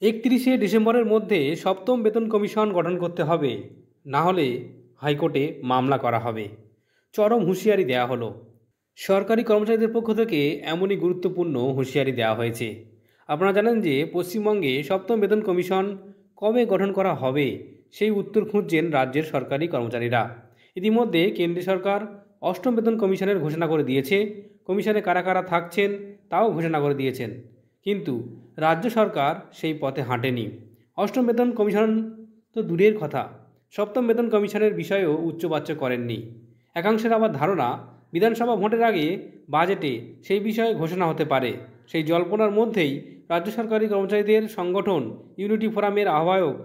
31শে ডিসেম্বরের মধ্যে সপ্তম বেতন কমিশন গঠন করতে হবে, না হলে হাইকোর্টে মামলা করা হবে। চরম হুঁশিয়ারি দেওয়া হলো। সরকারি কর্মচারীদের পক্ষ থেকে এমনই গুরুত্বপূর্ণ হুঁশিয়ারি দেওয়া হয়েছে। আপনারা জানেন যে পশ্চিমবঙ্গে সপ্তম বেতন কমিশন কবে গঠন করা হবে সেই উত্তর খুঁজছেন রাজ্যের সরকারি কর্মচারীরা। ইতিমধ্যে কেন্দ্রীয় সরকার অষ্টম বেতন কমিশনের ঘোষণা করে দিয়েছে। কমিশনে কারা কারা থাকছেন তাও ঘোষণা করে দিয়েছেন, কিন্তু রাজ্য সরকার সেই পথে হাঁটেনি। অষ্টম বেতন কমিশন তো দূরের কথা, সপ্তম বেতন কমিশনের বিষয়েও উচ্চবাচ্য করেননি। একাংশের আবার ধারণা বিধানসভা ভোটের আগে বাজেটে সেই বিষয়ে ঘোষণা হতে পারে। সেই জল্পনার মধ্যেই রাজ্য সরকারি কর্মচারীদের সংগঠন ইউনিটি ফোরামের আহ্বায়ক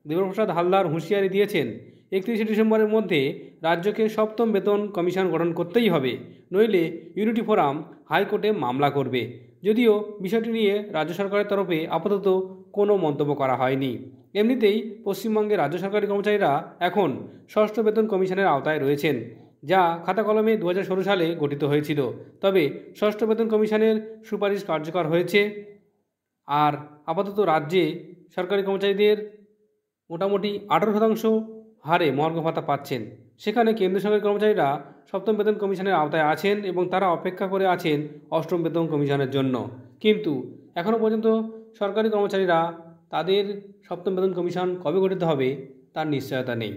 দেবপ্রসাদ হালদার হুঁশিয়ারি দিয়েছেন, 31শে ডিসেম্বরের মধ্যে রাজ্যকে সপ্তম বেতন কমিশন গঠন করতেই হবে, নইলে ইউনিটি ফোরাম হাইকোর্টে মামলা করবে। যদিও বিষয়টি নিয়ে রাজ্য সরকারের তরফে আপাতত কোনো মন্তব্য করা হয়নি। এমনিতেই পশ্চিমবঙ্গের রাজ্য সরকারি কর্মচারীরা এখন ষষ্ঠ বেতন কমিশনের আওতায় রয়েছেন, যা খাতা কলমে 2016 সালে গঠিত হয়েছিল। তবে ষষ্ঠ বেতন কমিশনের সুপারিশ কার্যকর হয়েছে। আর আপাতত রাজ্যে সরকারি কর্মচারীদের মোটামুটি 18% হারে মহার্ঘ ভাতা পাচ্ছেন। সেখানে কেন্দ্রীয় সরকারি কর্মচারীরা সপ্তম বেতন কমিশনের আওতায় আছেন এবং তারা অপেক্ষা করে আছেন অষ্টম বেতন কমিশনের জন্য। কিন্তু এখনও পর্যন্ত সরকারি কর্মচারীরা তাদের সপ্তম বেতন কমিশন কবে গঠিত হবে তার নিশ্চয়তা নেই।